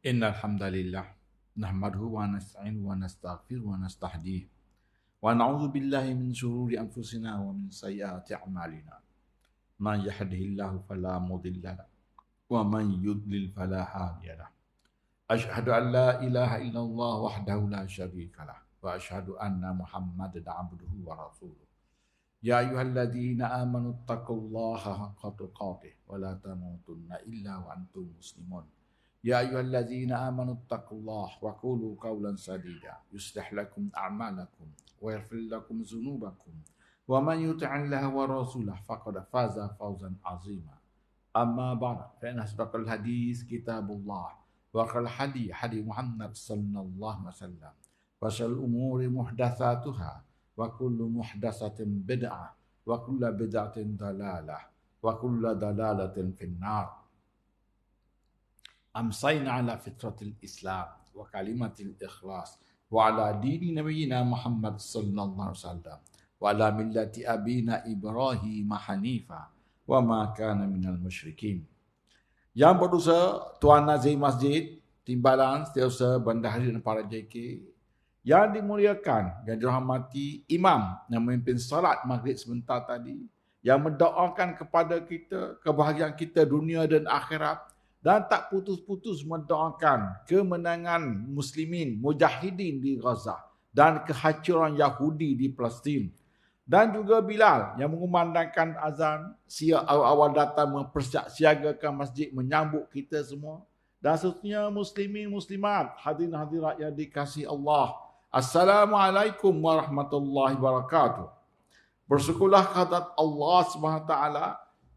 Innal hamdalillah nahmaduhu wa nasta'inuhu wa nastaghfiruhu wa nastahdiih wa na'udzu billahi min shururi anfusina wa min sayyiati a'malina. Man yahdihillahu fala mudilla lahu wa man yudlil fala hadiya lahu. Asyhadu an la ilaha illallah wahdahu la syarika lah wa asyhadu anna Muhammadan 'abduhu wa rasuluh. Ya ayyuhalladzina amanu taqullaha haqqa tuqatih wa la tamutunna illa wa antum muslimun. يا أيها الذين آمنوا اتقوا الله وقولوا قولا سديدا يصلح لكم أعمالكم ويغفر لكم ذنوبكم ومن يطع الله ورسوله فقد فاز فوزا عظيما أما بعد فإن أصدق الحديث كتاب الله وخير الهدي هدي محمد صلى الله عليه وسلم وشر الأمور محدثاتها وكل محدثة بدعة وكل بدعة ضلالة وكل ضلالة في النار. Amsayna ala fitratil Islam wa kalimatil ikhlas wa ala dini nabiyina Muhammad sallallahu alaihi wasallam wa ala millati abina Ibrahim hanifa wa ma kana minal musyrikin. Yang berdosa Tuan Nazir Masjid Timbalan Setiausaha Bandar Hari dan para JK yang dimuliakan, yang dirahmati imam yang memimpin salat maghrib sebentar tadi, yang mendoakan kepada kita kebahagiaan kita dunia dan akhirat, dan tak putus-putus mendoakan kemenangan muslimin mujahidin di Gaza dan kehancuran Yahudi di Palestin. Dan juga Bilal yang mengumandangkan azan siap awal datang mempersiagakan masjid menyambut kita semua. Dan seterusnya muslimin muslimat, hadirin hadirat yang dikasihi Allah. Assalamualaikum warahmatullahi wabarakatuh. Bersyukurlah kehadirat Allah SWT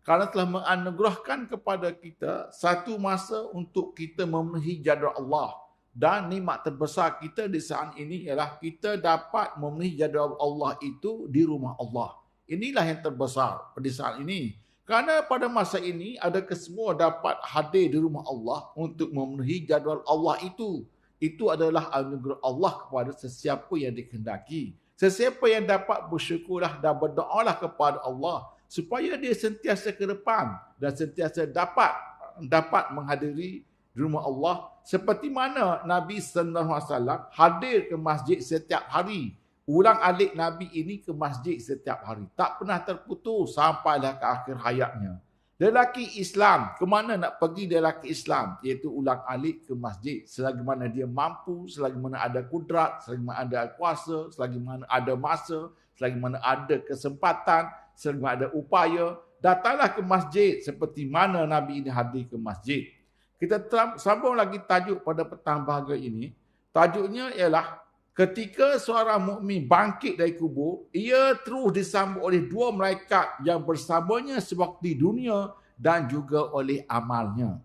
kerana telah menganugerahkan kepada kita satu masa untuk kita memenuhi jadual Allah. Dan nikmat terbesar kita di saat ini ialah kita dapat memenuhi jadual Allah itu di rumah Allah. Inilah yang terbesar pada saat ini. Kerana pada masa ini ada kesemua dapat hadir di rumah Allah untuk memenuhi jadual Allah itu. Itu adalah anugerah Allah kepada sesiapa yang dikehendaki. Sesiapa yang dapat bersyukurlah dan berdoalah kepada Allah supaya dia sentiasa ke depan dan sentiasa dapat menghadiri di rumah Allah seperti mana Nabi sallallahu alaihi wasallam hadir ke masjid setiap hari. Ulang-alik Nabi ini ke masjid setiap hari, tak pernah terputus sampailah ke akhir hayatnya. Lelaki Islam, ke mana nak pergi lelaki Islam? Iaitu ulang-alik ke masjid selagi mana dia mampu, selagi mana ada kudrat, selagi mana ada kuasa, selagi mana ada masa, selagi mana ada kesempatan, selagi ada upaya, datanglah ke masjid seperti mana Nabi ini hadir ke masjid. Kita sambung lagi tajuk pada petang bahagia ini. Tajuknya ialah ketika seorang mukmin bangkit dari kubur, ia terus disambut oleh dua malaikat yang bersamanya sewaktu di dunia dan juga oleh amalnya.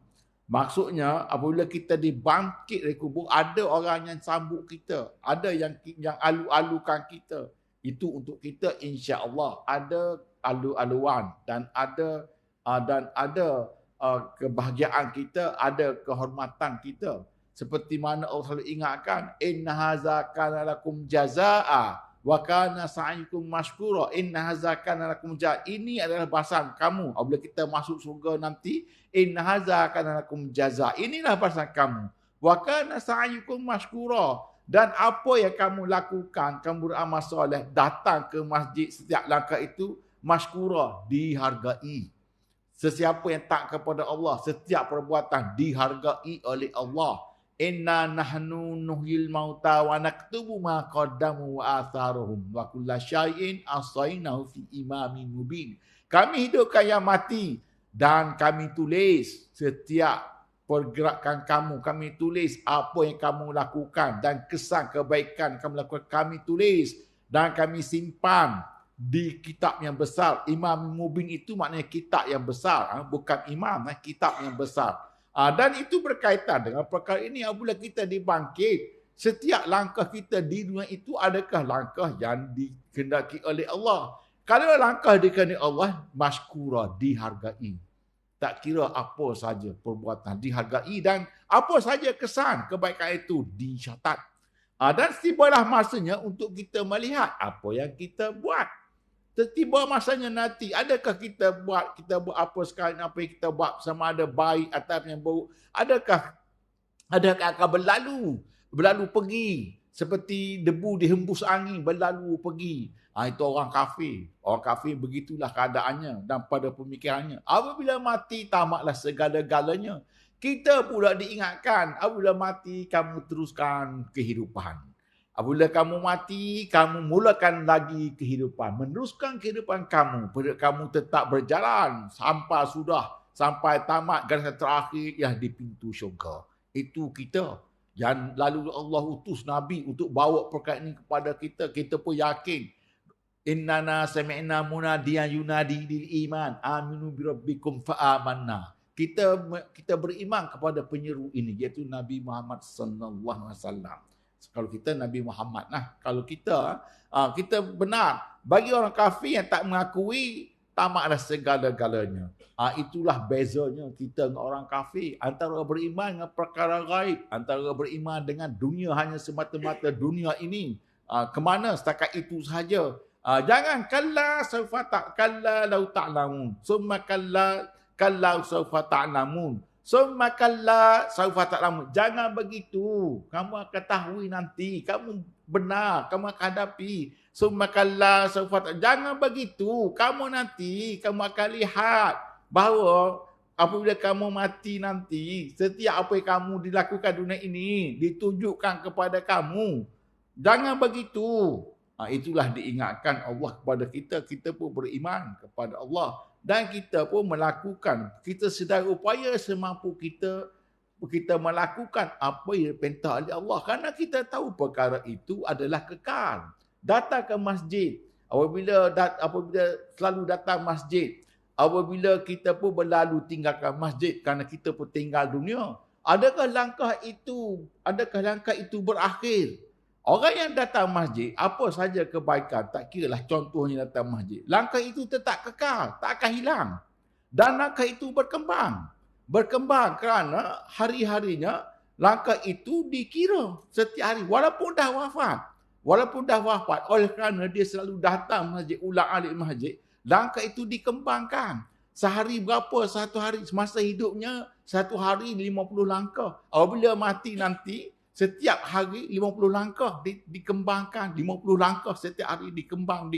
Maksudnya apabila kita dibangkit dari kubur, ada orang yang sambut kita, ada yang alu-alukan kita. Itu untuk kita insya-Allah ada alu-aluan dan ada kebahagiaan kita, ada kehormatan kita. Seperti mana Allah selalu ingatkan, inna hadza kana lakum jazaa wa kana sa'yukum mashkura. Inna hadza kana lakum jazaa. Ini adalah balasan kamu apabila kita masuk surga nanti. Inna hadza kana lakum jazaa. Inilah balasan kamu. Wa kana sa'yukum mashkura. Dan apa yang kamu lakukan, kamu beramal soleh, datang ke masjid setiap langkah itu, mashkura, dihargai. Sesiapa yang tak kepada Allah, setiap perbuatan dihargai oleh Allah. Inna nahnu nuhyil mauta wa naktubu ma qaddamu wa atharuhum wa kulla syai'in ahsaynahu fi imamin mubin. Kami hidupkan yang mati dan kami tulis setiap pergerakan kamu, kami tulis apa yang kamu lakukan dan kesan kebaikan kamu lakukan, kami tulis dan kami simpan di kitab yang besar. Imam Mubin itu maknanya kitab yang besar, bukan imam, kitab yang besar. Dan itu berkaitan dengan perkara ini. Apabila kita dibangkit, setiap langkah kita di dunia itu adakah langkah yang dikehendaki oleh Allah? Kalau langkah dikehendaki Allah, mashkura, dihargai. Tak kira apa saja perbuatan dihargai dan apa saja kesan kebaikan itu dicatat. Dan tibalah masanya untuk kita melihat apa yang kita buat. Tiba masanya nanti, adakah kita buat apa sekarang, apa yang kita buat sama ada baik atau yang buruk. Adakah Ada akan berlalu pergi. Seperti debu dihembus angin, berlalu pergi. Itu orang kafir. Orang kafir begitulah keadaannya dan pada pemikirannya. Apabila mati, tamatlah segala-galanya. Kita pula diingatkan, apabila mati, kamu teruskan kehidupan. Apabila kamu mati, kamu mulakan lagi kehidupan. Meneruskan kehidupan kamu. Kamu tetap berjalan sampai tamat garis terakhir yang di pintu syurga. Itu kita. Dan lalu Allah utus Nabi untuk bawa perkara ini kepada kita. Kita pun yakin. Innana sami'na munadiyan yunadi lil iman. Aminu birabbikum fa'amanna. Kita beriman kepada penyeru ini, iaitu Nabi Muhammad sallallahu alaihi wasallam. Kalau kita Nabi Muhammad, kalau kita benar. Bagi orang kafir yang tak mengakui, tamatlah segala-galanya. Itulah bezanya kita dengan orang kafir. Antara beriman dengan perkara gaib, antara beriman dengan dunia hanya semata-mata dunia ini. Kemana setakat itu sahaja. Jangan kalla lau ta'lamun. Summa kalla saufa ta'lamun. Summa kalla saufa ta'lamun. Jangan begitu. Kamu akan tahu nanti. Kamu benar. Kamu akan hadapi. Summa kalla saufa ta'lamun. Jangan begitu. Kamu akan lihat bahawa apabila kamu mati nanti, setiap apa yang kamu dilakukan dunia ini ditunjukkan kepada kamu. Jangan begitu. Itulah diingatkan Allah kepada kita. Kita pun beriman kepada Allah. Dan kita pun melakukan. Kita sedar upaya semampu kita melakukan apa yang diperintah oleh Allah. Kerana kita tahu perkara itu adalah kekal. Datang ke masjid. Apabila selalu datang masjid. Apabila kita pun berlalu tinggalkan masjid kerana kita pun tinggal dunia. Adakah langkah itu berakhir? Orang yang datang masjid, apa saja kebaikan, tak kiralah contohnya datang masjid. Langkah itu tetap kekal, tak akan hilang. Dan langkah itu berkembang. Berkembang kerana hari-harinya langkah itu dikira setiap hari. Walaupun dah wafat. Oleh kerana dia selalu datang masjid, ulang alik masjid. Langkah itu dikembangkan. Sehari berapa? Satu hari semasa hidupnya, satu hari 50 langkah. Apabila mati nanti, setiap hari 50 langkah dikembangkan. 50 langkah setiap hari dikembang.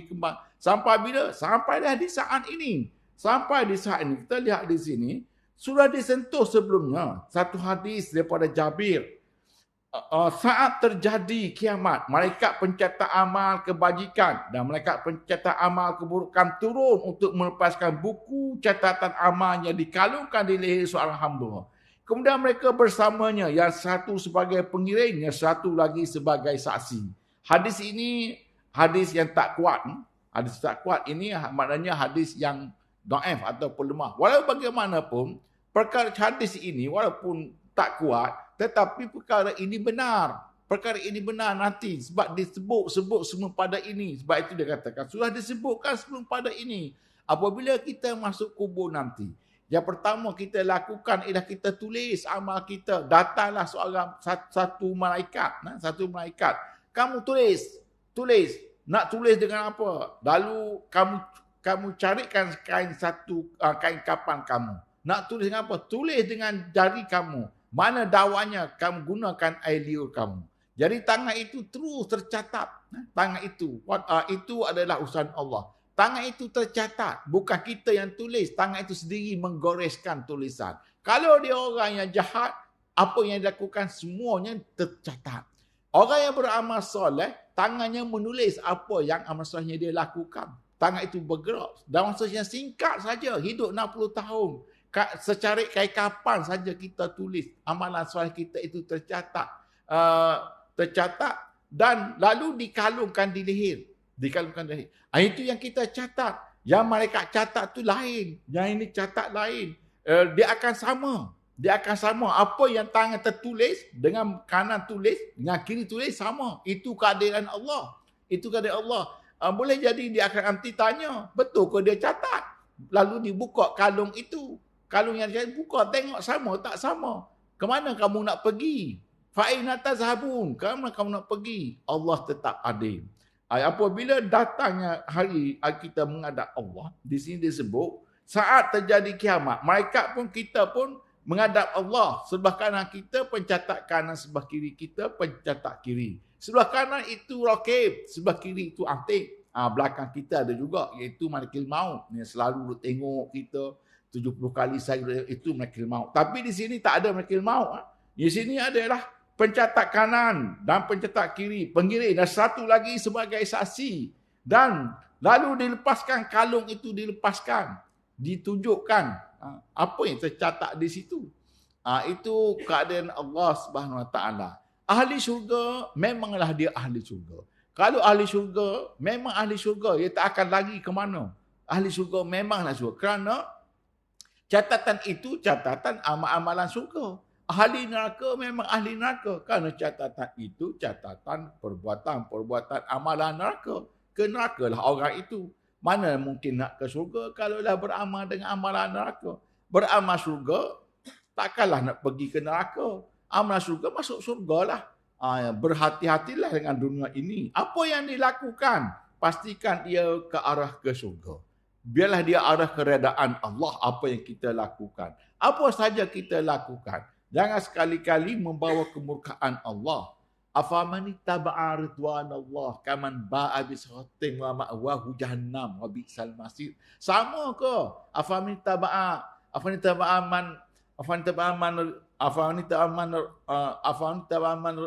Sampai bila? Sampailah di saat ini. Sampai di saat ini. Kita lihat di sini. Sudah disentuh sebelumnya. Satu hadis daripada Jabir. Saat terjadi kiamat, malaikat pencatat amal kebajikan dan malaikat pencatat amal keburukan turun untuk melepaskan buku catatan amal yang dikalungkan di leher seorang hamba. Kemudian mereka bersamanya, yang satu sebagai pengiring, yang satu lagi sebagai saksi. Hadis ini hadis yang tak kuat. Hadis tak kuat ini maknanya hadis yang dhaif ataupun lemah. Walau bagaimanapun, perkara hadis ini walaupun tak kuat, tetapi perkara ini benar. Perkara ini benar nanti. Sebab disebut semua pada ini. Sebab itu dia katakan, sudah disebutkan sebelum pada ini. Apabila kita masuk kubur nanti, yang pertama kita lakukan ialah kita tulis amal kita. Datanglah satu malaikat. Kamu tulis. Nak tulis dengan apa? Lalu kamu carikan kain kapan kamu. Nak tulis dengan apa? Tulis dengan jari kamu. Mana dawanya kamu gunakan air liur kamu. Jadi tangan itu terus tercatat. Tangan itu adalah urusan Allah. Tangan itu tercatat. Bukan kita yang tulis. Tangan itu sendiri menggoreskan tulisan. Kalau dia orang yang jahat, apa yang dilakukan semuanya tercatat. Orang yang beramal soleh, tangannya menulis apa yang amal solehnya dia lakukan. Tangan itu bergerak. Dalam masa yang singkat saja, hidup 60 tahun. Secara kapan saja kita tulis amalan soleh kita itu tercatat dan lalu dikalungkan di leher. Itu yang kita catat. Yang mereka catat tu lain, yang ini catat lain. Dia akan sama. Apa yang tangan tertulis dengan kanan tulis, dengan kiri tulis sama. Itu keadilan Allah. Boleh jadi dia akan nanti tanya, betul ke dia catat? Lalu dibuka kalung itu. Kalung yang dia buka, tengok sama, tak sama. Kemana kamu nak pergi? Fa'ina tazhabun. Kemana kamu nak pergi? Allah tetap adil. Apabila datangnya hari kita menghadap Allah, di sini disebut, saat terjadi kiamat, malaikat pun kita pun menghadap Allah. Sebelah kanan kita pencatat kanan, sebelah kiri kita pencatat kiri. Sebelah kanan itu rakib, sebelah kiri itu atid. Belakang kita ada juga, iaitu malakul maut yang selalu tengok kita 70 kali saja, itu malakul maut. Tapi di sini tak ada malakul maut. Di sini adalah pencatat kanan dan pencatat kiri, pengiring, dan satu lagi sebagai saksi. Dan lalu dilepaskan kalung itu, dilepaskan, ditunjukkan apa yang tercatat di situ. Itu keadaan Allah Subhanahu Wa Taala. Ahli syurga memanglah dia ahli syurga. Kalau ahli syurga, memang ahli syurga, dia tak akan lagi ke mana. Ahli syurga memanglah syurga. Kerana catatan itu catatan amal-amalan syurga. Ahli neraka memang ahli neraka. Kerana catatan itu catatan perbuatan-perbuatan amalan neraka. Ke neraka lah orang itu. Mana mungkin nak ke syurga kalau dah beramal dengan amalan neraka. Beramal syurga, takkanlah nak pergi ke neraka. Amal syurga masuk syurga lah. Berhati-hatilah dengan dunia ini. Apa yang dilakukan, pastikan dia ke arah ke syurga. Biarlah dia arah keredaan Allah apa yang kita lakukan. Apa saja kita lakukan. Jangan sekali-kali membawa kemurkaan Allah. Afaman ittaba'a ridwanallah kaman ba'a bisratin wa ma'wahu jahannam wa bi'sal masir. Sama ke? Afaman ittaba'a man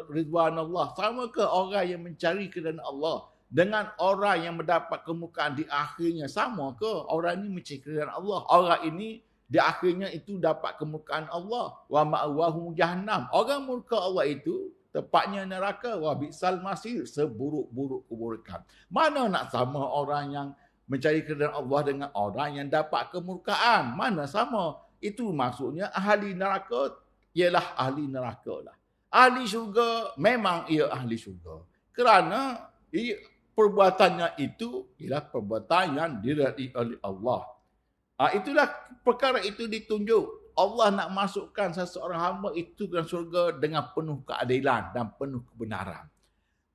ridwanallah. Sama ke orang yang mencari keridaan Allah dengan orang yang mendapat kemukaan di akhirnya? Sama ke? Orang ini mencari keridaan Allah, orang ini di akhirnya itu dapat kemukaan Allah. Wa ma'wahu jahannam. Orang murka Allah itu tepatnya neraka. Wa bi'sal masir, seburuk-buruk keburukan. Mana nak sama orang yang mencari keridaan Allah dengan orang yang dapat kemurkaan? Mana sama? Itu maksudnya ahli neraka ialah ahli neraka lah. Ahli syurga memang ia ahli syurga. Kerana perbuatannya itu ialah perbuatan yang diridai oleh Allah. Itulah perkara itu ditunjuk. Allah nak masukkan seseorang hamba itu ke syurga dengan penuh keadilan dan penuh kebenaran.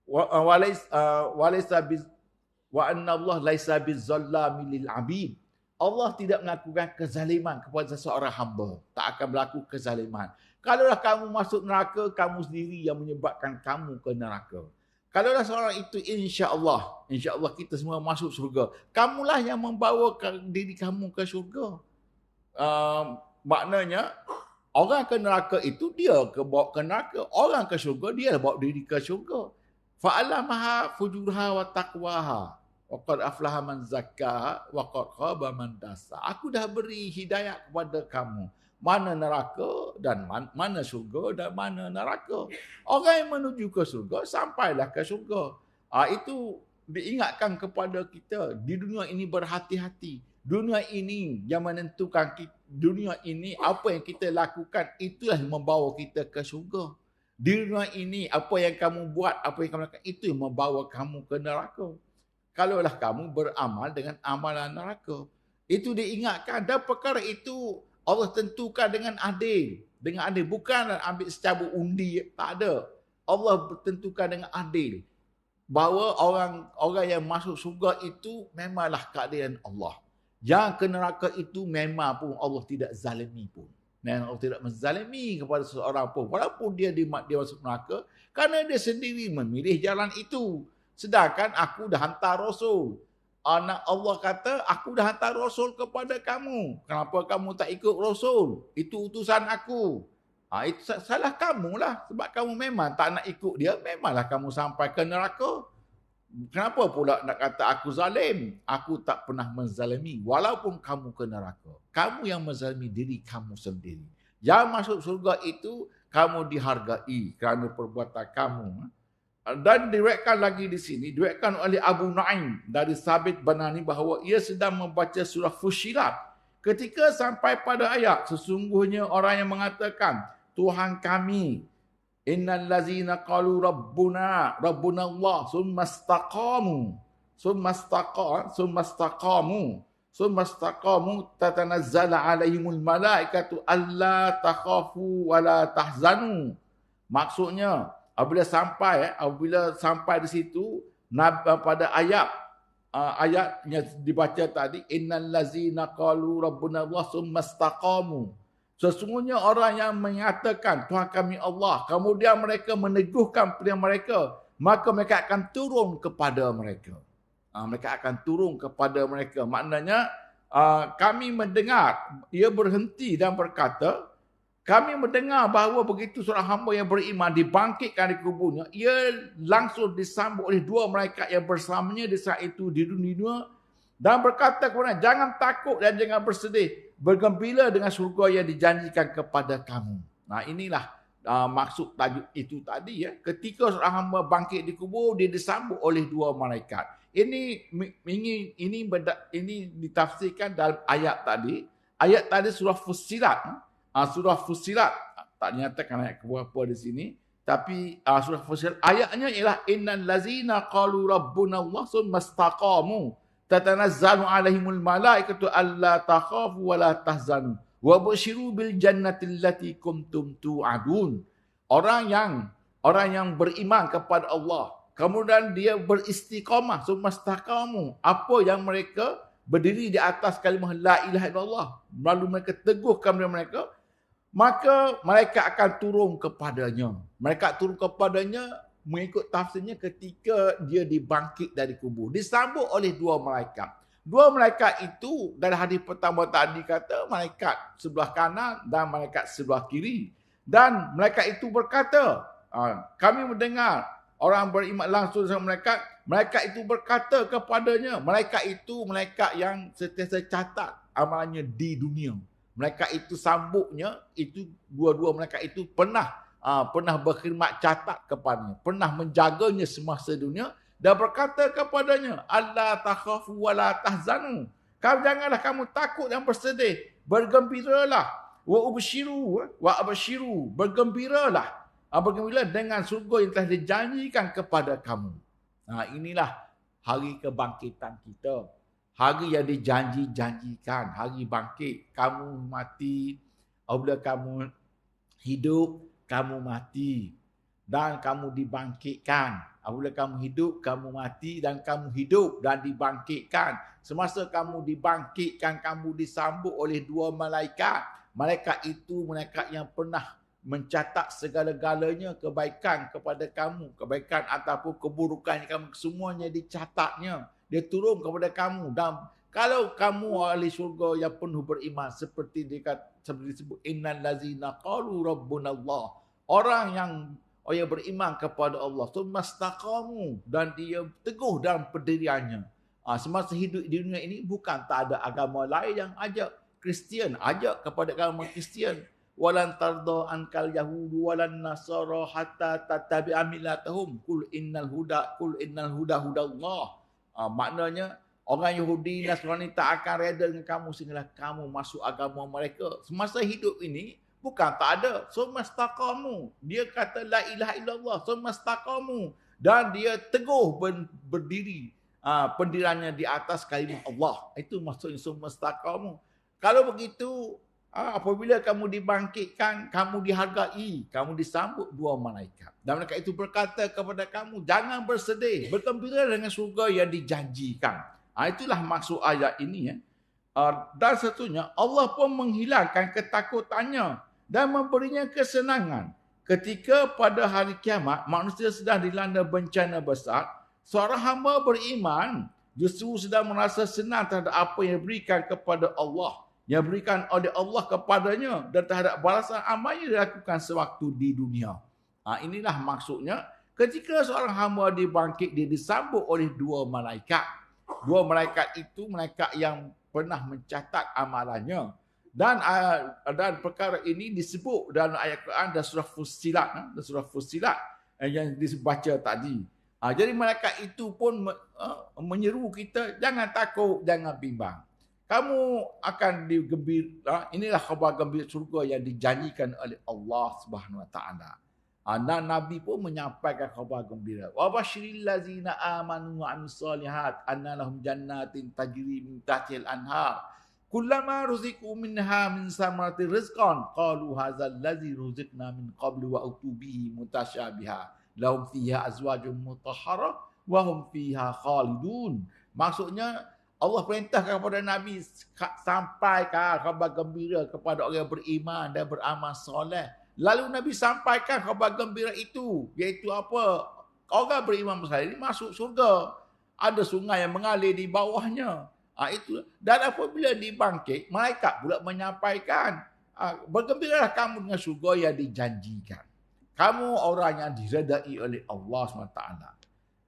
Wa anna Allah laisa bizzallami lil abid. Allah tidak melakukan kezaliman kepada seseorang hamba. Tak akan berlaku kezaliman. Kalaulah kamu masuk neraka, kamu sendiri yang menyebabkan kamu ke neraka. Kalaulah seorang itu insya Allah kita semua masuk syurga. Kamulah yang membawa diri kamu ke syurga. Maknanya, orang ke neraka itu dia bawa ke neraka. Orang ke syurga, dia bawa diri ke syurga. Fa'alamaha fujurha wa taqwaha. Waqad aflaha man zakkaha wa qad khaba man dassaha. Aku dah beri hidayah kepada kamu. Mana neraka dan mana syurga dan mana neraka. Orang yang menuju ke syurga sampailah ke syurga. Itu diingatkan kepada kita. Di dunia ini berhati-hati. Dunia ini yang menentukan kita. Dunia ini apa yang kita lakukan itulah yang membawa kita ke syurga. Di dunia ini apa yang kamu buat, apa yang kamu lakukan itu yang membawa kamu ke neraka. Kalaulah kamu beramal dengan amalan neraka. Itu diingatkan. Dan perkara itu Allah tentukan dengan adil. Dengan adil. Bukan ambil secara undi. Tak ada. Allah tentukan dengan adil. Bahawa orang yang masuk syurga itu memanglah keadaan Allah. Yang ke neraka itu memang pun Allah tidak zalimi pun. Dan Allah tidak menzalimi kepada seseorang pun. Walaupun dia masuk neraka. Kerana dia sendiri memilih jalan itu. Sedangkan aku dah hantar Rasul. Anak Allah kata, aku dah hantar Rasul kepada kamu. Kenapa kamu tak ikut Rasul? Itu utusan aku. Itu salah kamu lah. Sebab kamu memang tak nak ikut dia, memanglah kamu sampai ke neraka. Kenapa pula nak kata aku zalim? Aku tak pernah menzalimi. Walaupun kamu ke neraka. Kamu yang menzalimi diri kamu sendiri. Yang masuk surga itu, kamu dihargai kerana perbuatan kamu. Dan diriwayatkan lagi di sini, diriwayatkan oleh Abu Nuaim dari Sabit Banani bahawa ia sedang membaca surah Fussilat. Ketika sampai pada ayat, sesungguhnya orang yang mengatakan, Tuhan kami, innal ladzina qalu rabbuna Allah, summa istaqamu tatanazzalu alaihimul malaikatu alla takhafu wa la tahzanu. Maksudnya, apabila sampai di situ pada ayat yang dibaca tadi, innal ladzina qalu rabbuna Allah summa istaqamu. Sesungguhnya orang yang menyatakan Tuhan kami Allah, kemudian mereka meneguhkan pilihan mereka, maka mereka akan turun kepada mereka. Mereka akan turun kepada mereka. Maknanya kami mendengar, ia berhenti dan berkata, kami mendengar bahawa begitu seorang hamba yang beriman dibangkitkan di kuburnya, ia langsung disambut oleh dua malaikat yang bersamanya di saat itu di dunia dan berkata kepada jangan takut dan jangan bersedih. Bergembira dengan syurga yang dijanjikan kepada kamu. Nah inilah maksud tajuk itu tadi ya. Ketika seorang hamba bangkit di kubur, dia disambut oleh dua malaikat. Ini ditafsirkan dalam ayat tadi. Ayat tadi surah Fussilat. Surah Fussilat. Tak dinyatakan ayat keberapa di sini. Tapi surah Fussilat ayatnya ialah innal lazina qalu rabbuna Allah summa istaqamu tatanazzalu alaihimul malaikatu alla takhafu wa la tahzanu wa basyiru bil jannati allati kuntum tu'adun. Orang yang beriman kepada Allah, kemudian dia beristiqamah, sumastaqamu, apa yang mereka berdiri di atas kalimah la ilaha illallah, lalu mereka teguhkan mereka, maka mereka akan turun kepadanya. Mereka turun kepadanya mengikut tafsirnya ketika dia dibangkit dari kubur. Disambut oleh dua malaikat. Dua malaikat itu dari hadis pertama tadi kata malaikat sebelah kanan dan malaikat sebelah kiri. Dan malaikat itu berkata, kami mendengar orang beriman langsung sama malaikat itu berkata kepadanya, malaikat itu malaikat yang sentiasa catat amalannya di dunia. Malaikat itu sambutnya, itu dua-dua malaikat itu pernah berkhidmat catat kepadanya, pernah menjaganya semasa dunia dan berkata kepadanya, Allah takhafu wa la tahzanu. Janganlah kamu takut dan bersedih, bergembiralah. Wa abshiru, bergembiralah. Bergembiralah dengan surga yang telah dijanjikan kepada kamu. Inilah hari kebangkitan kita. Hari yang dijanjikan, hari bangkit. Kamu mati, apabila kamu hidup, kamu mati dan kamu dibangkitkan. Apabila kamu hidup, kamu mati dan kamu hidup dan dibangkitkan. Semasa kamu dibangkitkan, kamu disambut oleh dua malaikat. Malaikat itu malaikat yang pernah mencatat segala-galanya kebaikan kepada kamu. Kebaikan ataupun keburukan kamu, semuanya dicatatnya. Dia turun kepada kamu. Dan kalau kamu ahli syurga yang penuh beriman, seperti disebut innal lazina qalu rabbuna Allah. Orang yang beriman kepada Allah, sumastaqamu, dan dia teguh dalam pendiriannya. Semasa hidup di dunia ini bukan tak ada agama lain yang ajak. Kristian ajak kepada agama Kristian. Walan tarda ankal yahudu walan nasara hatta tattabi'a millatahum qul innal huda hudallah. Maknanya orang Yahudi Nasrani tak akan reda dengan kamu sehinggalah kamu masuk agama mereka. Semasa hidup ini bukan tak ada. Sumastaqamu. Dia kata la ilaha illallah. Sumastaqamu. Dan dia teguh berdiri. Pendiriannya di atas kalimah Allah. Itu maksudnya sumastaqamu. Kalau begitu, apabila kamu dibangkitkan, kamu dihargai. Kamu disambut dua malaikat. Dan malaikat itu berkata kepada kamu, jangan bersedih. Bergembira dengan surga yang dijanjikan. Itulah maksud ayat ini. Ya. Dan satunya, Allah pun menghilangkan ketakutannya dan memberinya kesenangan. Ketika pada hari kiamat, manusia sedang dilanda bencana besar, seorang hamba beriman justru sedang merasa senang terhadap apa yang diberikan kepada Allah, yang diberikan oleh Allah kepadanya dan terhadap balasan amal yang dilakukan sewaktu di dunia. Inilah maksudnya, ketika seorang hamba dibangkit, dia disambut oleh dua malaikat. Dua malaikat itu malaikat yang pernah mencatat amalannya. Dan perkara ini disebut dalam ayat Quran dan surah Fussilat yang dibaca tadi. Jadi malaikat itu pun menyeru kita, jangan takut, jangan bimbang. Kamu akan digembira. Inilah khabar gembira surga yang dijanjikan oleh Allah Subhanahu Wa Taala. Dan Nabi pun menyampaikan khabar gembira. Wa basyiril ladzina amanu wa amilus solihat anna lahum jannatin tajri min tahtihal anhar. Kullama ruziqu minha min samarati rizqan qalu hadzal ladzi ruziqna min qablu wa utubihi mutasyabiha lahum fiha azwajun mutahharah wa hum fiha khalidun. Maksudnya Allah perintahkan kepada Nabi sampaikan khabar gembira kepada orang yang beriman dan beramal soleh. Lalu Nabi sampaikan khabar gembira itu, iaitu apa? Orang beriman soleh ini masuk surga. Ada sungai yang mengalir di bawahnya. Itu. Dan apabila dibangkit, malaikat pula menyampaikan, bergembiralah kamu dengan surga yang dijanjikan. Kamu orang yang diredai oleh Allah SWT.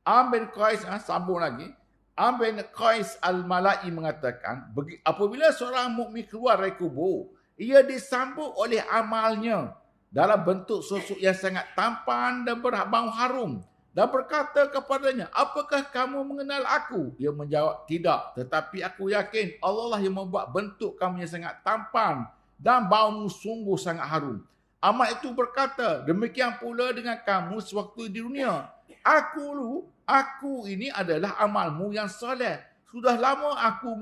Amr bin Qais, sambung lagi. Amr bin Qais al-Mala'i mengatakan, apabila seorang mukmin keluar dari kubur, ia disambut oleh amalnya dalam bentuk sosok yang sangat tampan dan berbau harum. Dan berkata kepadanya, apakah kamu mengenal aku? Ia menjawab, tidak. Tetapi aku yakin Allah lah yang membuat bentuk kamu yang sangat tampan dan baumu sungguh sangat harum. Amal itu berkata, demikian pula dengan kamu sewaktu di dunia. Aku ini adalah amalmu yang soleh. Sudah lama aku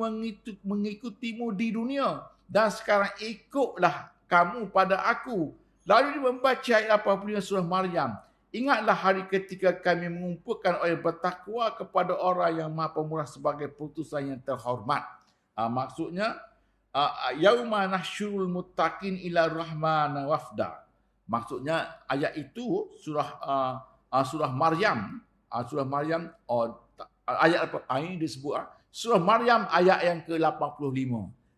mengikutimu di dunia. Dan sekarang ikutlah kamu pada aku. Lalu dia membaca ayat 85 surah Maryam. Ingatlah hari ketika kami mengumpulkan orang bertakwa kepada orang yang maha pemurah sebagai putusan yang terhormat. Maksudnya, yauma nahsyurul muttaqin ila rahman wafda. Maksudnya ayat itu surah Maryam. Surah Maryam ayat apa? Ini disebut surah Maryam ayat yang ke-85.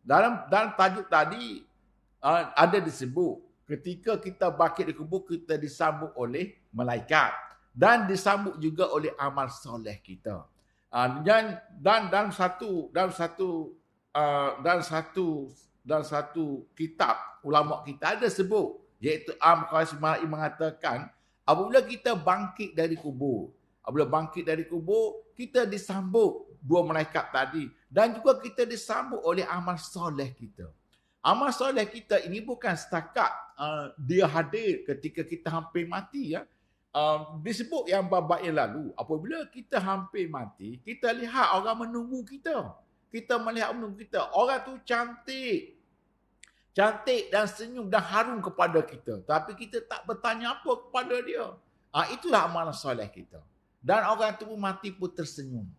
Dalam tajuk tadi ada disebut ketika kita bangkit di kubur, kita disambut oleh malaikat dan disambut juga oleh amal soleh kita. Dan satu kitab ulama kita ada sebut, iaitu Amr bin Qais al-Mala'i mengatakan, apabila kita bangkit dari kubur, kita disambut dua malaikat tadi dan juga kita disambut oleh amal soleh kita. Amal soleh kita ini bukan setakat dia hadir ketika kita hampir mati. Disebut yang babak yang lalu, apabila kita hampir mati, kita lihat orang menunggu kita. Kita melihat menunggu kita. Orang tu cantik dan senyum dan harum kepada kita. Tapi kita tak bertanya apa kepada dia. Itulah amalan soleh kita. Dan orang tu mati pun tersenyum.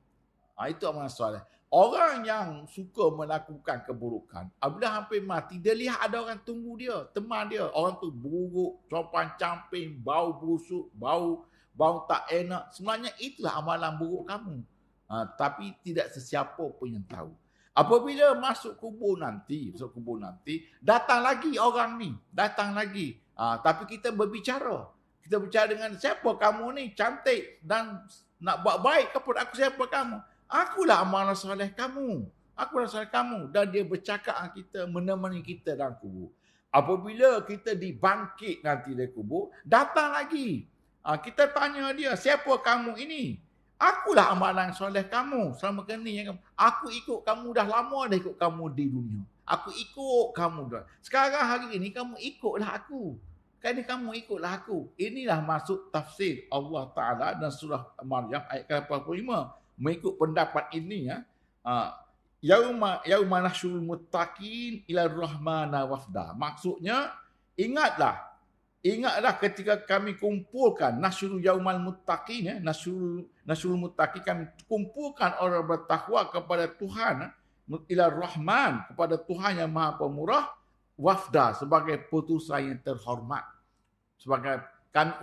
Itu amalan soleh. Orang yang suka melakukan keburukan, apabila hampir mati, dia lihat ada orang tunggu dia, teman dia. Orang tu buruk, sopan camping, bau busuk, bau tak enak. Sebenarnya itulah amalan buruk kamu. Tapi tidak sesiapa pun yang tahu. Apabila masuk kubur nanti, datang lagi orang ni, tapi kita berbicara. Kita bicara dengan, siapa kamu ni, cantik dan nak buat baik kepada aku, siapa kamu? Akulah amalan soleh kamu. Dan dia bercakap dengan kita, menemani kita dalam kubur. Apabila kita dibangkit nanti dari kubur, datang lagi. Kita tanya dia, siapa kamu ini? Akulah amalan soleh kamu. Selama kini, aku ikut kamu dah lama dah ikut kamu di dunia. Aku ikut kamu dah. Sekarang hari ini kamu ikutlah aku. Kali kamu ikutlah aku. Inilah maksud tafsir Allah Ta'ala dan surah Maryam ayat 85. Mengikut pendapat ini, yauma nahsyurul muttaqin ila rahmana wafda. Maksudnya, ingatlah ketika kami kumpulkan nahsyurul yaumal muttaqin, nahsyurul muttaqin, kami kumpulkan orang bertakwa kepada Tuhan, ila rahman, kepada Tuhan yang maha pemurah, wafda, sebagai putusan yang terhormat. Sebagai kami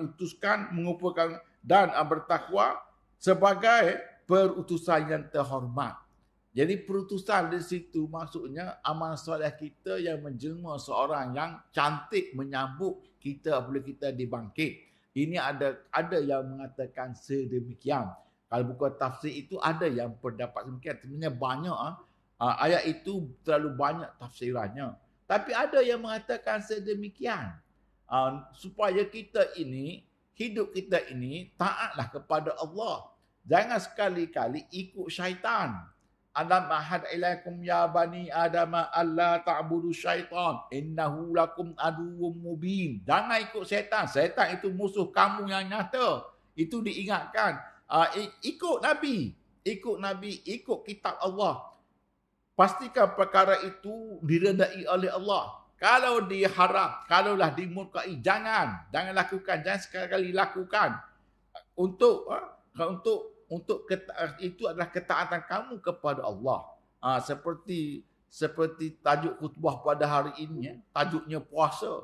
utuskan mengumpulkan dan bertakwa sebagai perutusan yang terhormat. Jadi perutusan di situ maksudnya amal soleh kita yang menjelma seorang yang cantik menyambut kita apabila kita dibangkit. Ini ada yang mengatakan sedemikian. Kalau buku tafsir itu ada yang pendapat demikian. Sebenarnya banyak ayat itu terlalu banyak tafsirannya. Tapi ada yang mengatakan sedemikian. Supaya hidup kita ini taatlah kepada Allah. Jangan sekali-kali ikut syaitan. Alam ahad ilaikum ya bani Adam alla ta'budu syaitan. Innahu lakum aduwwum mubin. Jangan ikut syaitan. Syaitan itu musuh kamu yang nyata. Itu diingatkan. Ikut Nabi. Ikut kitab Allah. Pastikan perkara itu diredai oleh Allah. Kalau diharam, kalaulah dimurkai, jangan lakukan, jangan sekali-kali lakukan untuk itu adalah ketaatan kamu kepada Allah. Seperti tajuk khutbah pada hari ini, tajuknya puasa.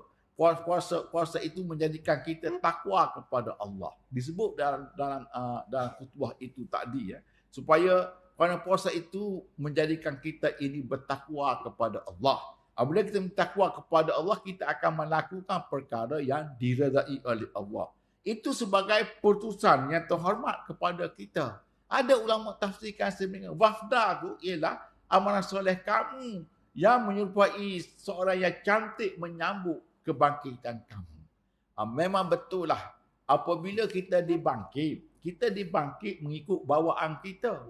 Puasa itu menjadikan kita takwa kepada Allah. Disebut dalam khutbah itu tadi, ya. Supaya kerana puasa itu menjadikan kita ini bertakwa kepada Allah. Apabila kita bertakwa kepada Allah, kita akan melakukan perkara yang diredai oleh Allah. Itu sebagai putusan yang terhormat kepada kita. Ada ulama tafsirkan sebenarnya wafda itu ialah amalan soleh kamu yang menyerupai seorang yang cantik menyambut kebangkitan kamu. Memang betul lah, apabila kita dibangkit mengikut bawaan kita.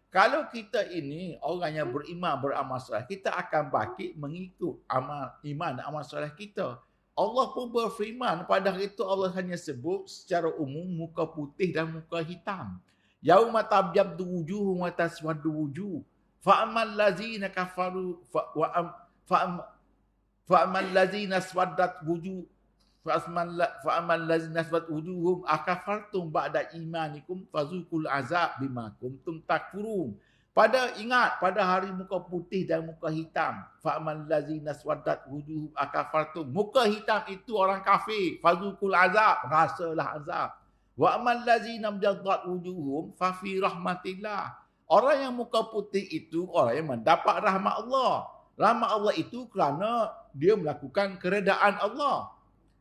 Kalau kita ini orang yang beriman, beramal soleh, kita akan bangkit mengikut iman dan amal soleh kita. Allah pun berfirman, pada hari itu Allah hanya sebut secara umum muka putih dan muka hitam. Yauma tabyaddu wujuhum wa taswaddu wujuh. Fa'amal ladzina kafaru fa'amal ladzina aswaddat wujuh fa'amal ladzina aswaddat wujuhum akafartum ba'da imanikum fazuqul azab bima kuntum takfurun. Ingat pada hari muka putih dan muka hitam. Fa'amal ladzina aswaddat wujuhum akafartum. Muka hitam itu orang kafir. Fazuqul azab, rasalah azab. Wa amal ladzina abjaddat wujuhum fa fi rahmatillah. Orang yang muka putih itu orang yang mendapat rahmat Allah. Rahmat Allah itu kerana dia melakukan keredaan Allah.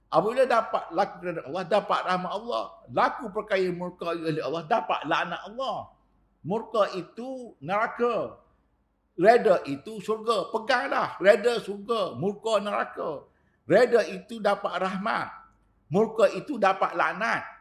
Apabila dapat laku keredaan Allah, dapat rahmat Allah. Laku perkara yang murka oleh Allah, dapat laknat Allah. Murka itu neraka. Reda itu syurga. Peganglah. Reda syurga. Murka neraka. Reda itu dapat rahmat. Murka itu dapat laknat.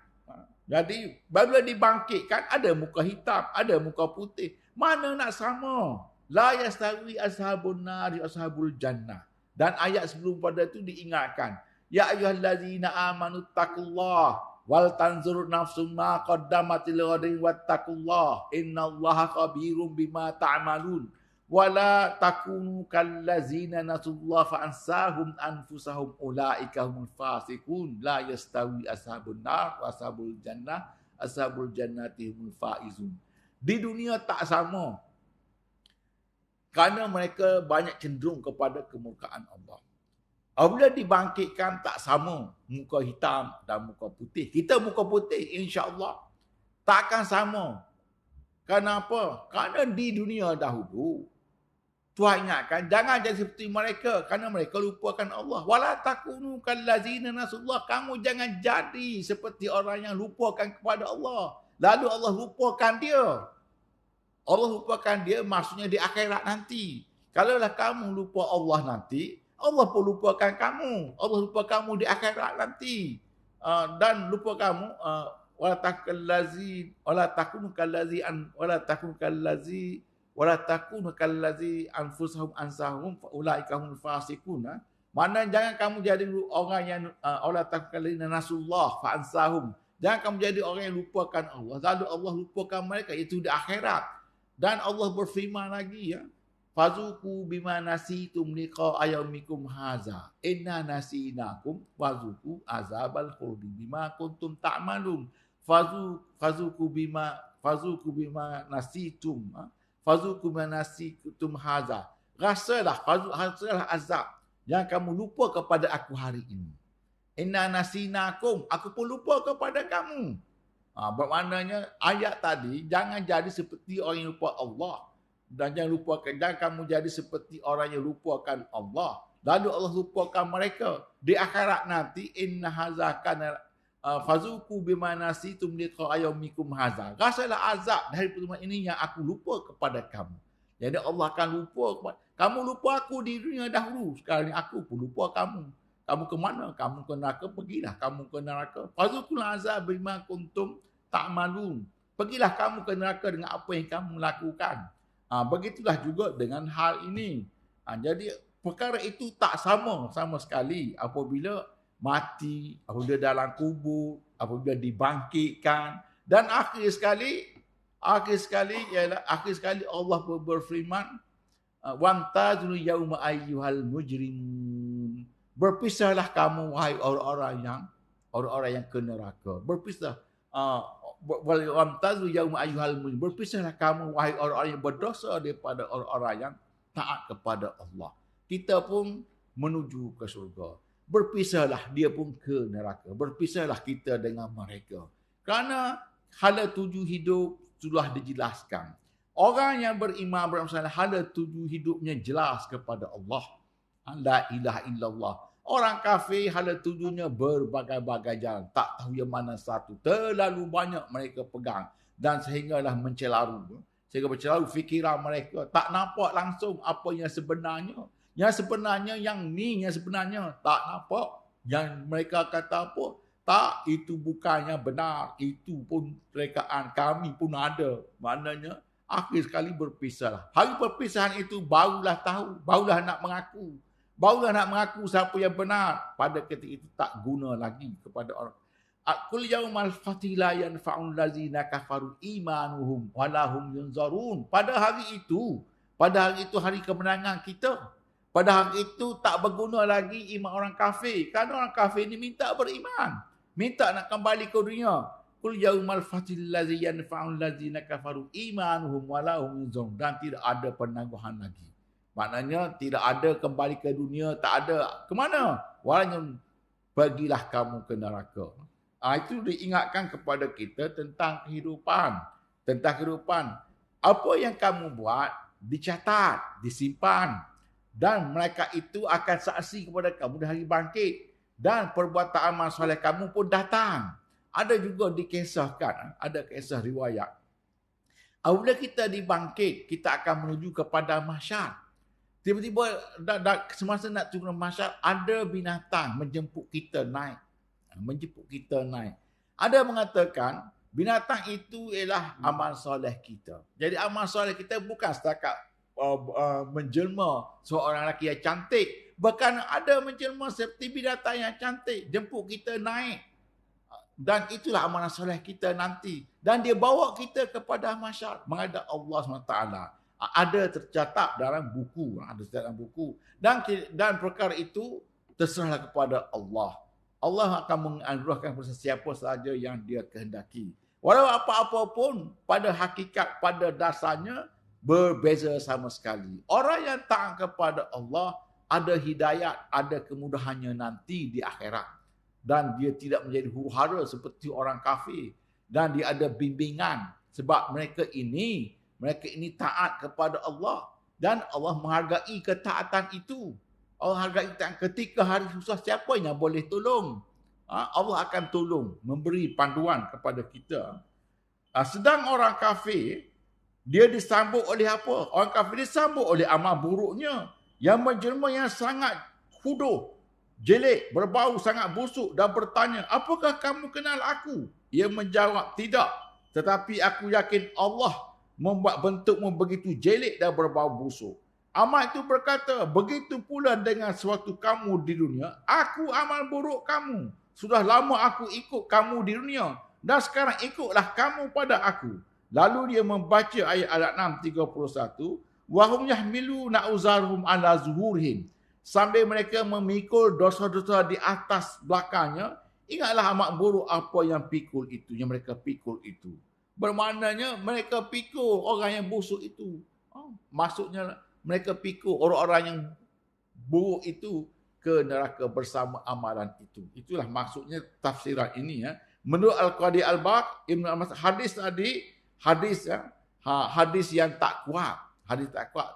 Jadi, bila dibangkitkan, ada muka hitam, ada muka putih. Mana nak sama? La yastawi ashabun nari ashabul jannah. Dan ayat sebelum pada itu diingatkan. Ya ayyuhallazina amanu taqullah wal tanzur nafsum ma qaddamat lighadin wattaqullah innallaha khabirum bima ta'malun. Wala takunu kallazina nasullah fa ansahum anfusahum ulaika humul fasiqun la yastawi ashabun nar wa ashabul jannati humul faizun. Di dunia tak sama, kerana mereka banyak cenderung kepada kemurkaan Allah. Apabila dibangkitkan tak sama muka hitam dan muka putih. Kita muka putih insya-Allah tak akan sama. Kenapa? Kerana di dunia dahulu Tuhan ingatkan, jangan jadi seperti mereka kerana mereka lupakan Allah. Wala takunu kallazina nasullah. Kamu jangan jadi seperti orang yang lupakan kepada Allah. Lalu Allah lupakan dia. Allah lupakan dia maksudnya di akhirat nanti. Kalaulah kamu lupa Allah nanti, Allah pun lupakan kamu. Allah lupa kamu di akhirat nanti. Dan lupa kamu wala takunu kallazi anfusahum ansahum ulaika humul fasiqun. Mana jangan kamu jadi orang yang wala takallina nasullah fa ansahum. Jangan kamu jadi orang yang lupakan Allah. Lalu Allah lupakan mereka, itu di akhirat. Dan Allah berfirman lagi, ya. Fazuku bima nasitum liqa ayamikum haza. Inna nasinakum fazuku azabal khuldi bima kuntum ta'malun. Fazuku bima nasitum. Fazuku bima nasitum haza. Rasalah azab yang kamu lupa kepada aku hari ini. Inna nasinakum, aku pun lupa kepada kamu. Bermaknanya ayat tadi, jangan jadi seperti orang yang lupa Allah. Dan jangan kamu jadi seperti orang yang lupakan Allah. Lalu Allah lupakan mereka. Di akhirat nanti, inna hazakana fazuku bima nasitum liqa ayamikum haza. Rasalah azab dari pertemuan ini yang aku lupa kepada kamu. Jadi Allah akan lupa. Kamu lupa aku di dunia dahulu. Sekarang ni aku pun lupa kamu. Kamu ke mana? Kamu ke neraka, pergilah kamu ke neraka. Fazukul azab bima kuntum ta'malun. Pergilah kamu ke neraka dengan apa yang kamu lakukan. Begitulah juga dengan hal ini. Jadi perkara itu tak sama sekali apabila mati, apabila dalam kubur, apabila dibangkitkan. Dan akhir sekali Allah berfirman, wamtazul yauma ayyuhal mujrimun. Berpisahlah kamu wahai orang-orang yang ke neraka. Berpisah. wamtazu yauma ayyuhal mujrim. Berpisahlah kamu wahai orang-orang yang berdosa daripada orang-orang yang taat kepada Allah. Kita pun menuju ke surga. Berpisahlah dia pun ke neraka. Berpisahlah kita dengan mereka. Kerana hala tuju hidup sudah dijelaskan. Orang yang beriman bersama hala tuju hidupnya jelas kepada Allah. La ilaha illallah. Orang kafir hala tujunya berbagai-bagai jalan. Tak tahu yang mana satu. Terlalu banyak mereka pegang. Dan sehinggalah mencelaru. Sehingga mencelaru fikiran mereka. Tak nampak langsung apa yang sebenarnya. Yang sebenarnya, yang sebenarnya tak nampak. Yang mereka kata apa? Tak, itu bukannya benar. Itu pun rekaan kami pun ada. Maknanya, akhir sekali berpisahlah. Hari perpisahan itu barulah tahu. Barulah nak mengaku. Barulah nak mengaku siapa yang benar. Pada ketika itu tak guna lagi kepada orang. Qul yaumal fathi la yanfa'ul ladzina kafaru imanuhum walahum yunzarun. Pada hari itu hari kemenangan kita. Pada hari itu tak berguna lagi iman orang kafir. Kerana orang kafir ini minta beriman. Minta nak kembali ke dunia. Qul yaumal fathil ladzi yanfa'ul ladzina kafaru imanuhum walahum yunzarun. Dan tidak ada penangguhan lagi. Maknanya tidak ada kembali ke dunia. Tak ada. Ke mana? Walanya pergilah kamu ke neraka. Itu diingatkan kepada kita tentang kehidupan. Tentang kehidupan. Apa yang kamu buat dicatat, disimpan. Dan mereka itu akan saksi kepada kamu di hari bangkit. Dan perbuatan amal soleh kamu pun datang. Ada juga dikisahkan, ada kisah riwayat. Apabila kita dibangkit, kita akan menuju kepada mahsyar. Tiba-tiba semasa nak turun mahsyar, ada binatang menjemput kita naik. Ada mengatakan, binatang itu ialah amal soleh kita. Jadi amal soleh kita bukan setakat menjelma seorang lelaki yang cantik. Bahkan ada menjelma seperti binatang yang cantik. Jemput kita naik. Dan itulah amalan soleh kita nanti. Dan dia bawa kita kepada mahsyar. Menghadap Allah SWT. Ada tercatat dalam buku. Dan perkara itu terserahlah kepada Allah. Allah akan menganugerahkan kepada siapa sahaja yang dia kehendaki. Walau apa-apa pun, pada hakikat, pada dasarnya, berbeza sama sekali. Orang yang taat kepada Allah ada hidayat, ada kemudahannya nanti di akhirat. Dan dia tidak menjadi huru-hara seperti orang kafir. Dan dia ada bimbingan. Sebab mereka ini taat kepada Allah. Dan Allah menghargai ketaatan itu. Allah hargai ketika hari susah siapa yang boleh tolong. Allah akan tolong, memberi panduan kepada kita. Sedang orang kafir, dia disambut oleh apa? Orang kafir disambut oleh amal buruknya. Yang menjelma yang sangat huduh, jelek, berbau sangat busuk dan bertanya, apakah kamu kenal aku? Ia menjawab, tidak. Tetapi aku yakin Allah membuat bentukmu begitu jelek dan berbau busuk. Amal itu berkata, begitu pula dengan suatu kamu di dunia, aku amal buruk kamu. Sudah lama aku ikut kamu di dunia. Dan sekarang ikutlah kamu pada aku. Lalu dia membaca ayat Al-An'am 31. Wahum yahmiluna uzarhum ala zuhurihim. Sambil mereka memikul dosa-dosa di atas belakangnya. Ingatlah amat buruk apa yang pikul itu. Yang mereka pikul itu. Bermaknanya mereka pikul orang yang busuk itu. Maksudnya mereka pikul orang-orang yang buruk itu ke neraka bersama amalan itu. Itulah maksudnya tafsiran ini. Menurut Al-Qadi Al-Baq, Ibn Abbas, hadis tadi, hadis yang tak kuat.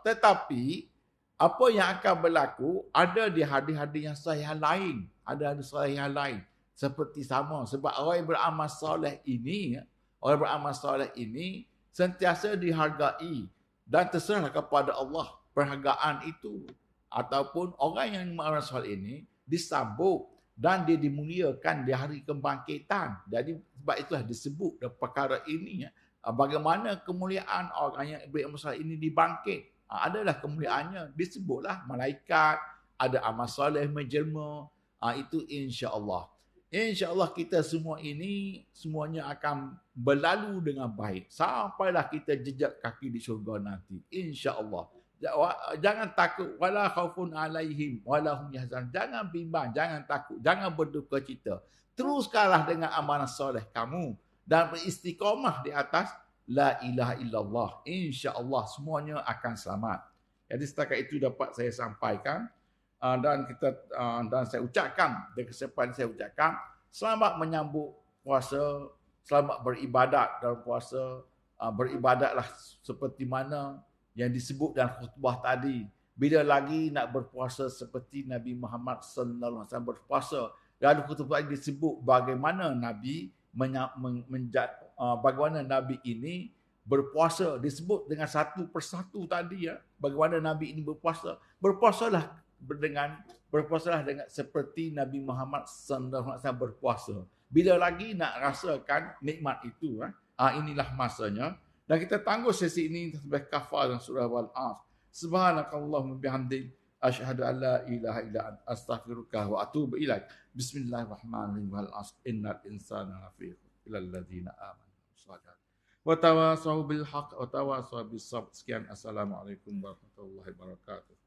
Tetapi, apa yang akan berlaku, ada di hadis-hadis yang sahih lain. Ada hadis sahih yang lain. Seperti sama. Sebab orang yang beramal soleh ini, sentiasa dihargai. Dan terserah kepada Allah perhargaan itu. Ataupun orang yang beramal soleh ini, disambut. Dan dia dimuliakan di hari kebangkitan. Jadi sebab itulah disebut perkara ini. Bagaimana kemuliaan orang yang beramal soleh ini dibangkit. Adalah kemuliaannya. Disebutlah malaikat. Ada amal soleh menjelma. Itu insya-Allah. InsyaAllah kita semua ini. Semuanya akan berlalu dengan baik. Sampailah kita jejak kaki di syurga nanti. InsyaAllah. Jangan takut, wala khaufun alaihim wala hum yahzanun. Jangan bimbang, jangan takut, jangan berduka cita. Teruskanlah dengan amalan soleh kamu dan beristiqamah di atas la ilaha illallah, insya-Allah semuanya akan selamat. Jadi setakat itu dapat saya sampaikan, dan saya ucapkan, di kesempatan saya ucapkan selamat menyambut puasa, selamat beribadat dalam puasa. Beribadatlah seperti mana yang disebut dalam khutbah tadi. Bila lagi nak berpuasa seperti Nabi Muhammad sallallahu alaihi wasallam berpuasa. Dalam khutbah ini disebut bagaimana Nabi bagaimana Nabi ini berpuasa, disebut dengan satu persatu tadi ya. Bagaimana Nabi ini berpuasa. Berpuasalah dengan seperti Nabi Muhammad sallallahu alaihi wasallam berpuasa. Bila lagi nak rasakan nikmat itu, inilah masanya. Dan kita tangguh sesi ini sebagai kafar dalam surah Wal-Asr. Subhanakallahumma bihamdik, asyhadu an la ilaha illa anta, astaghfiruka wa atubu ilaik. Bismillahirrahmanirrahim. Wal-Asr innal insana lafi khusr illa alladziina aamanu wa tawassaw bil haqq wa tawassaw bis sabr. Sekian, assalamualaikum warahmatullahi wabarakatuh.